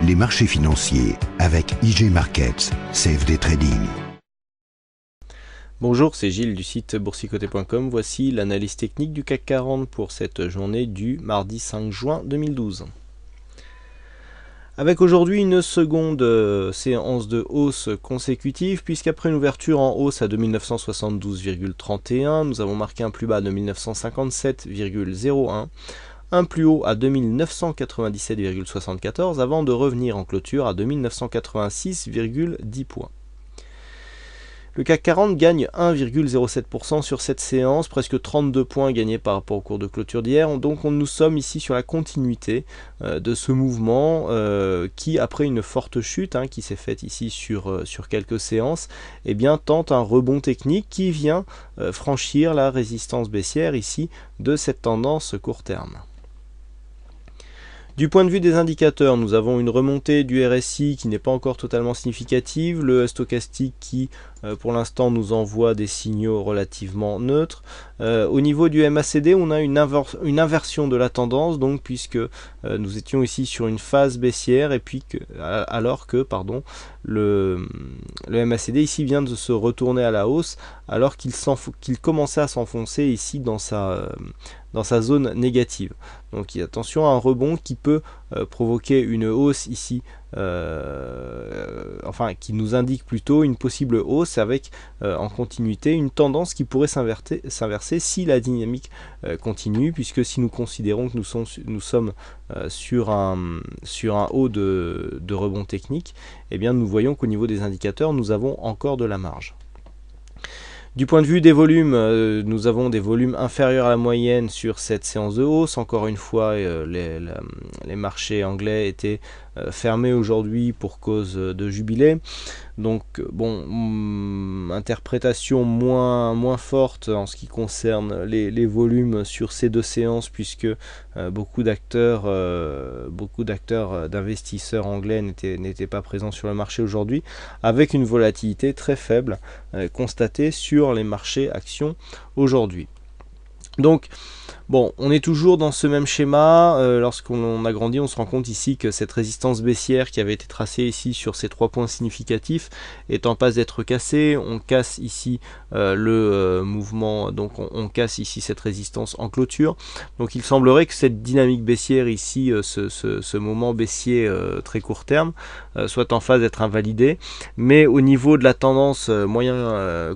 les marchés financiers avec IG Markets, CFD Trading. Bonjour, c'est Gilles du site boursicoté.com. Voici l'analyse technique du CAC 40 pour cette journée du mardi 5 juin 2012. Avec aujourd'hui une seconde séance de hausse consécutive, puisqu'après une ouverture en hausse à 2972,31, nous avons marqué un plus bas de 2957,01, un plus haut à 2997,74 avant de revenir en clôture à 2986,10 points. Le CAC 40 gagne 1,07% sur cette séance, presque 32 points gagnés par rapport au cours de clôture d'hier. Donc nous sommes ici sur la continuité de ce mouvement qui, après une forte chute qui s'est faite ici sur quelques séances, eh bien, tente un rebond technique qui vient franchir la résistance baissière ici de cette tendance court terme. Du point de vue des indicateurs, nous avons une remontée du RSI qui n'est pas encore totalement significative, le stochastique qui pour l'instant nous envoie des signaux relativement neutres. Au niveau du MACD, on a une inversion de la tendance, donc puisque nous étions ici sur une phase baissière et puis alors que le MACD ici vient de se retourner à la hausse alors qu'il commençait à s'enfoncer ici dans sa zone négative. Donc attention à un rebond qui peut provoquer une hausse ici, qui nous indique plutôt une possible hausse avec en continuité une tendance qui pourrait s'inverser si la dynamique continue, puisque si nous considérons que nous sommes sur un haut de rebond technique, eh bien nous voyons qu'au niveau des indicateurs nous avons encore de la marge. Du point de vue des volumes, nous avons des volumes inférieurs à la moyenne sur cette séance de hausse. Encore une fois, les marchés anglais étaient fermés aujourd'hui pour cause de jubilé. Donc interprétation moins forte en ce qui concerne les volumes sur ces deux séances, puisque beaucoup d'acteurs d'investisseurs anglais n'étaient pas présents sur le marché aujourd'hui, avec une volatilité très faible constatée sur les marchés actions aujourd'hui. Donc on est toujours dans ce même schéma. Lorsqu'on agrandit, on se rend compte ici que cette résistance baissière qui avait été tracée ici sur ces 3 points significatifs est en passe d'être cassée. On casse ici le mouvement, donc on casse ici cette résistance en clôture. Donc il semblerait que cette dynamique baissière ici, ce moment baissier très court terme, soit en phase d'être invalidé. Mais au niveau de la tendance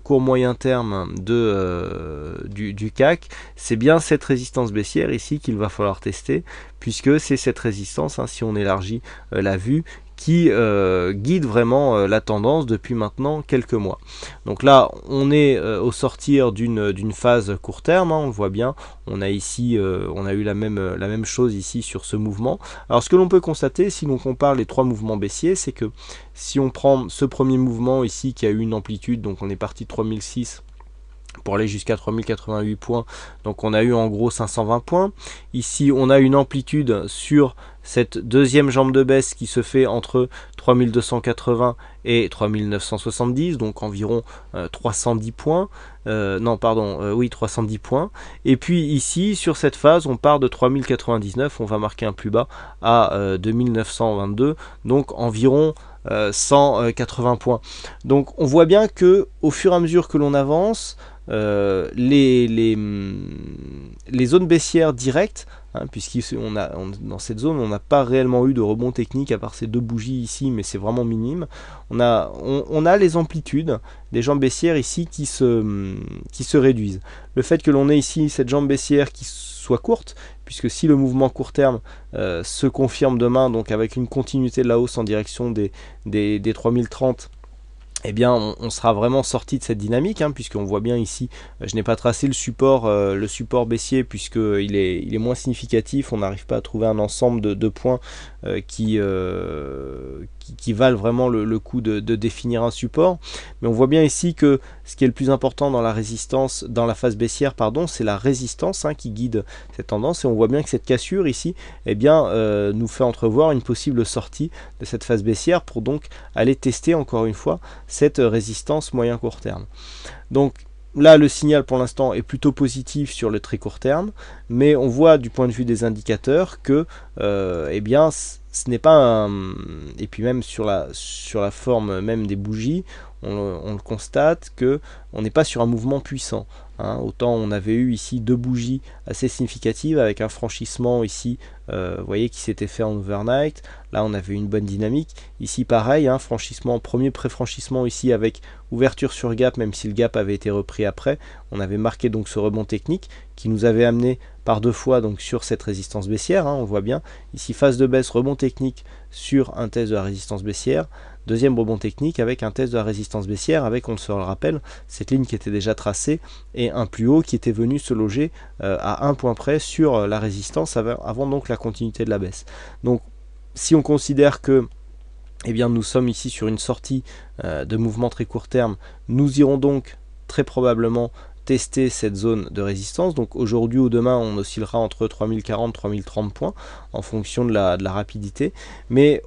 court moyen terme du CAC, c'est bien cette résistance baissière ici qu'il va falloir tester, puisque c'est cette résistance, si on élargit la vue, qui guide vraiment la tendance depuis maintenant quelques mois. Donc là, on est au sortir d'une phase court terme, on le voit bien. On a ici, on a eu la même chose ici sur ce mouvement. Alors ce que l'on peut constater, si l'on compare les 3 mouvements baissiers, c'est que si on prend ce premier mouvement ici qui a eu une amplitude, donc on est parti de 3006 pour aller jusqu'à 3088 points, donc on a eu en gros 520 points. Ici on a une amplitude sur cette deuxième jambe de baisse qui se fait entre 3280 et 3970, donc environ 310 points. 310 points. Et puis ici, sur cette phase, on part de 3099, on va marquer un plus bas à 2922, donc environ 180 points. Donc on voit bien que au fur et à mesure que l'on avance, les zones baissières directes, dans cette zone on n'a pas réellement eu de rebond technique à part ces 2 bougies ici, mais c'est vraiment minime. On a les amplitudes des jambes baissières ici qui se réduisent. Le fait que l'on ait ici cette jambe baissière qui soit courte, puisque si le mouvement court terme se confirme demain, donc avec une continuité de la hausse en direction des 3030, eh bien on sera vraiment sorti de cette dynamique, puisqu'on voit bien ici, je n'ai pas tracé le support baissier puisqu'il est moins significatif. On n'arrive pas à trouver un ensemble de points qui valent vraiment le coup de définir un support. Mais on voit bien ici que ce qui est le plus important dans la phase baissière, c'est la résistance qui guide cette tendance. Et on voit bien que cette cassure ici, nous fait entrevoir une possible sortie de cette phase baissière pour donc aller tester encore une fois cette résistance moyen court terme. Donc là, le signal pour l'instant est plutôt positif sur le très court terme, mais on voit du point de vue des indicateurs que eh bien, ce n'est pas un... Et puis même sur la forme même des bougies, on le constate que on n'est pas sur un mouvement puissant. Hein. Autant on avait eu ici deux bougies assez significatives avec un franchissement ici, vous voyez, qui s'était fait en overnight. Là on avait une bonne dynamique. Ici pareil, hein, franchissement, premier pré-franchissement ici avec ouverture sur gap, même si le gap avait été repris après. On avait marqué donc ce rebond technique qui nous avait amené par deux fois donc sur cette résistance baissière. Hein, on voit bien ici phase de baisse, rebond technique sur un test de la résistance baissière. Deuxième rebond technique avec un test de la résistance baissière avec, on se le rappelle, cette ligne qui était déjà tracée et un plus haut qui était venu se loger à un point près sur la résistance avant donc la continuité de la baisse. Donc si on considère que eh bien, nous sommes ici sur une sortie de mouvement très court terme, nous irons donc très probablement tester cette zone de résistance. Donc aujourd'hui ou demain on oscillera entre 3040 et 3030 points en fonction de la rapidité, mais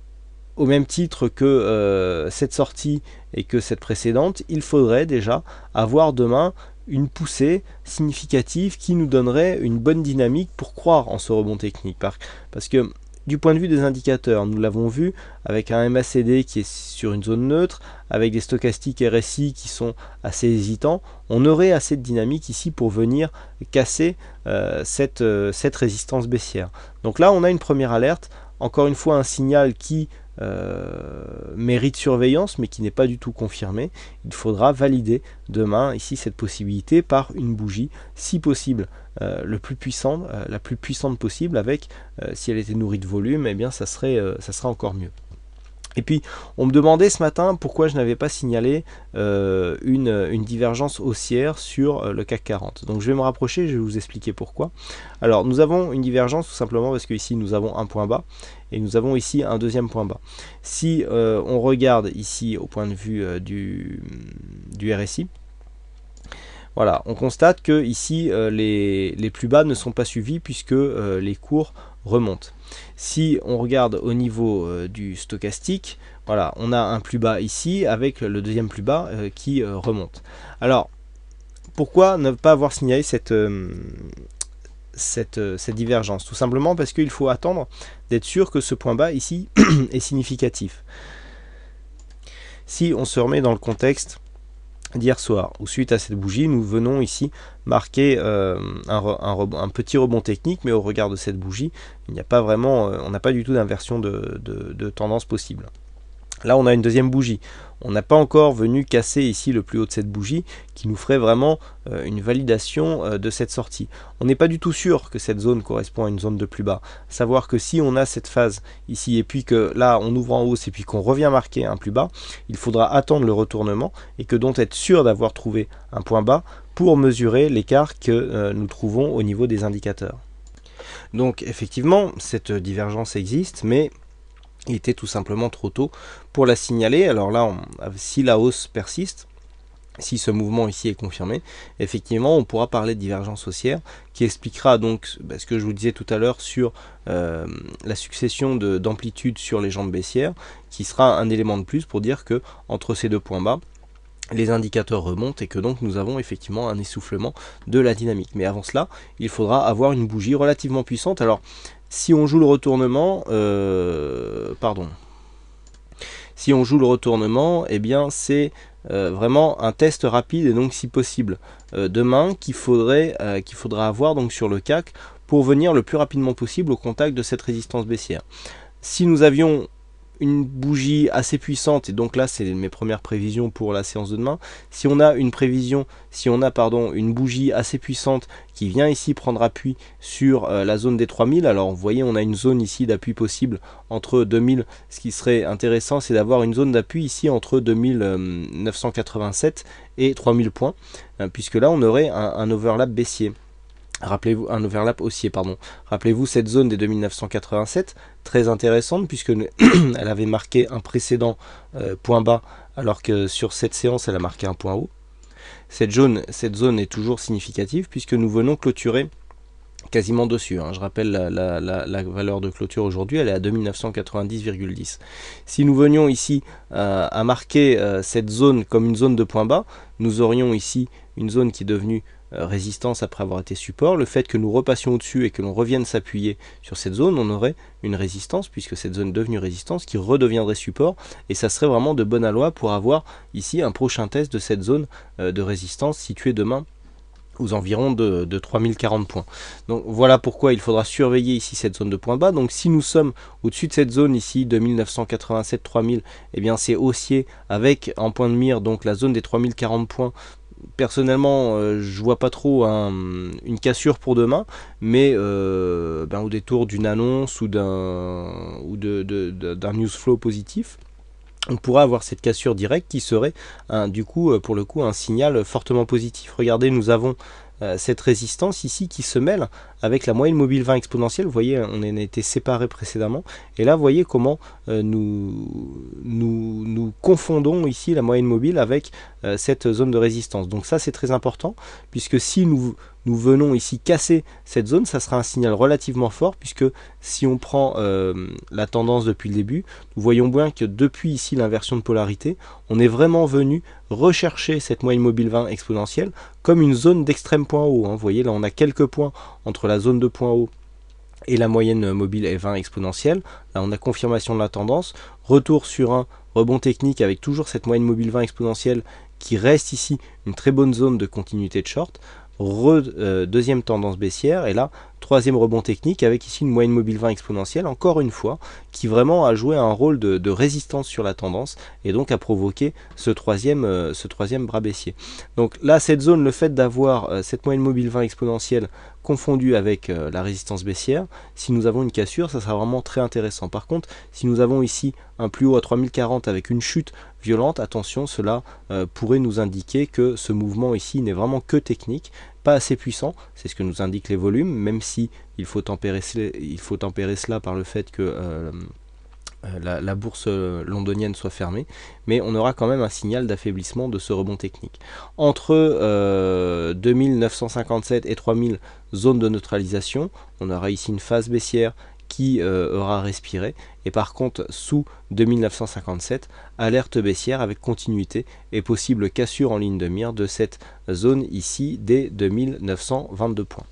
au même titre que cette sortie et que cette précédente, il faudrait déjà avoir demain une poussée significative qui nous donnerait une bonne dynamique pour croire en ce rebond technique. Parce que du point de vue des indicateurs, nous l'avons vu avec un MACD qui est sur une zone neutre, avec des stochastiques RSI qui sont assez hésitants, on aurait assez de dynamique ici pour venir casser cette résistance baissière. Donc là on a une première alerte, encore une fois un signal qui mérite surveillance mais qui n'est pas du tout confirmé. Il faudra valider demain ici cette possibilité par une bougie, si possible la plus puissante possible, avec si elle était nourrie de volume, eh bien ça serait encore mieux. Et puis on me demandait ce matin pourquoi je n'avais pas signalé une divergence haussière sur le CAC 40. Donc je vais me rapprocher, je vais vous expliquer pourquoi. Alors nous avons une divergence tout simplement parce qu'ici nous avons un point bas et nous avons ici un deuxième point bas. Si on regarde ici au point de vue du RSI, voilà, on constate que ici les plus bas ne sont pas suivis puisque les cours remontent. Si on regarde au niveau du stochastique, voilà, on a un plus bas ici avec le deuxième plus bas qui remonte. Alors, pourquoi ne pas avoir signalé cette divergence? Tout simplement parce qu'il faut attendre d'être sûr que ce point bas ici est significatif. Si on se remet dans le contexte d'hier soir, où suite à cette bougie, nous venons ici marquer un petit rebond technique, mais au regard de cette bougie, il n'y a pas vraiment, on n'a pas du tout d'inversion de tendance possible. Là, on a une deuxième bougie. On n'a pas encore venu casser ici le plus haut de cette bougie qui nous ferait vraiment une validation de cette sortie. On n'est pas du tout sûr que cette zone correspond à une zone de plus bas. Savoir que si on a cette phase ici et puis que là on ouvre en hausse et puis qu'on revient marquer un plus bas, il faudra attendre le retournement et que donc être sûr d'avoir trouvé un point bas pour mesurer l'écart que nous trouvons au niveau des indicateurs. Donc effectivement, cette divergence existe, mais il était tout simplement trop tôt pour la signaler. Alors là, si la hausse persiste, si ce mouvement ici est confirmé, effectivement on pourra parler de divergence haussière qui expliquera donc ce que je vous disais tout à l'heure sur la succession d'amplitudes sur les jambes baissières, qui sera un élément de plus pour dire que entre ces deux points bas, les indicateurs remontent et que donc nous avons effectivement un essoufflement de la dynamique. Mais avant cela, il faudra avoir une bougie relativement puissante. Alors si on joue le retournement, si on joue le retournement, eh bien c'est vraiment un test rapide et donc si possible demain qu'il faudra avoir donc sur le CAC pour venir le plus rapidement possible au contact de cette résistance baissière. Si nous avions une bougie assez puissante, et donc là c'est mes premières prévisions pour la séance de demain, si on a une une bougie assez puissante qui vient ici prendre appui sur la zone des 3000, alors vous voyez on a une zone ici d'appui possible entre 2000, ce qui serait intéressant c'est d'avoir une zone d'appui ici entre 2987 et 3000 points, puisque là on aurait un overlap baissier. Rappelez-vous, un overlap haussier, pardon. Rappelez-vous cette zone des 2987, très intéressante puisque elle avait marqué un précédent point bas, alors que sur cette séance elle a marqué un point haut. Cette zone est toujours significative puisque nous venons clôturer quasiment dessus, hein. Je rappelle la valeur de clôture aujourd'hui, elle est à 2990,10. Si nous venions ici à marquer cette zone comme une zone de point bas, nous aurions ici une zone qui est devenue résistance après avoir été support. Le fait que nous repassions au-dessus et que l'on revienne s'appuyer sur cette zone, on aurait une résistance, puisque cette zone est devenue résistance, qui redeviendrait support, et ça serait vraiment de bonne aloi pour avoir ici un prochain test de cette zone de résistance située demain aux environs de 3040 points. Donc voilà pourquoi il faudra surveiller ici cette zone de point bas. Donc si nous sommes au-dessus de cette zone ici de 1987-3000, eh bien c'est haussier avec en point de mire donc la zone des 3040 points. Personnellement, je vois pas trop une cassure pour demain, mais au détour d'une annonce ou d'un news flow positif, on pourra avoir cette cassure directe qui serait du coup pour le coup un signal fortement positif. Regardez, nous avons cette résistance ici qui se mêle avec la moyenne mobile 20 exponentielle. Vous voyez, on en a été séparés précédemment, et là vous voyez comment nous confondons ici la moyenne mobile avec cette zone de résistance. Donc ça c'est très important, puisque si nous venons ici casser cette zone, ça sera un signal relativement fort, puisque si on prend la tendance depuis le début, nous voyons bien que depuis ici l'inversion de polarité, on est vraiment venu rechercher cette moyenne mobile 20 exponentielle comme une zone d'extrême point haut, hein. Vous voyez là on a quelques points entre la zone de point haut et la moyenne mobile 20 exponentielle. Là on a confirmation de la tendance, retour sur un rebond technique avec toujours cette moyenne mobile 20 exponentielle qui reste ici une très bonne zone de continuité de short. Deuxième tendance baissière, et là troisième rebond technique avec ici une moyenne mobile 20 exponentielle, encore une fois, qui vraiment a joué un rôle de résistance sur la tendance, et donc a provoqué ce troisième bras baissier. Donc là cette zone, le fait d'avoir cette moyenne mobile 20 exponentielle confondue avec la résistance baissière, si nous avons une cassure, ça sera vraiment très intéressant. Par contre, si nous avons ici un plus haut à 3040 avec une chute violente, attention, cela pourrait nous indiquer que ce mouvement ici n'est vraiment que technique, pas assez puissant. C'est ce que nous indiquent les volumes, même si il faut tempérer cela par le fait que la bourse londonienne soit fermée, mais on aura quand même un signal d'affaiblissement de ce rebond technique. Entre 2957 et 3000, zone de neutralisation, on aura ici une phase baissière qui aura respiré, et par contre sous 2957, alerte baissière avec continuité et possible cassure en ligne de mire de cette zone ici des 2922 points.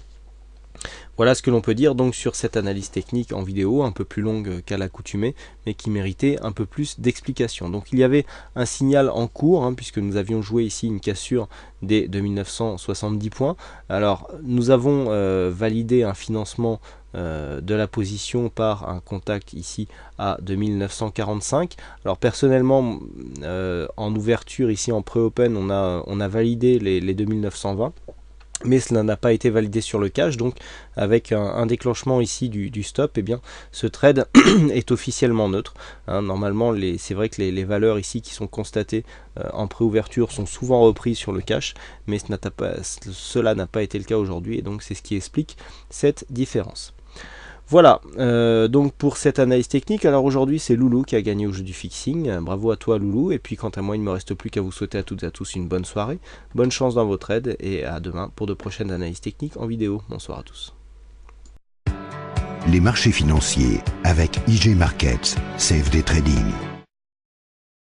Voilà ce que l'on peut dire donc sur cette analyse technique en vidéo, un peu plus longue qu'à l'accoutumée, mais qui méritait un peu plus d'explication. Donc il y avait un signal en cours, hein, puisque nous avions joué ici une cassure des 2970 points. Alors nous avons validé un financement de la position par un contact ici à 2945. Alors personnellement, en ouverture ici en pré-open, on a validé les 2920. Mais cela n'a pas été validé sur le cash, donc avec un déclenchement ici du stop, eh bien, ce trade est officiellement neutre, hein. Normalement, c'est vrai que les valeurs ici qui sont constatées en préouverture sont souvent reprises sur le cash, mais cela n'a pas été le cas aujourd'hui, et donc c'est ce qui explique cette différence. Voilà, donc pour cette analyse technique. Alors aujourd'hui c'est Loulou qui a gagné au jeu du fixing, bravo à toi Loulou, et puis quant à moi il ne me reste plus qu'à vous souhaiter à toutes et à tous une bonne soirée, bonne chance dans vos trades, et à demain pour de prochaines analyses techniques en vidéo. Bonsoir à tous. Les marchés financiers avec IJ Markets, CFD Trading.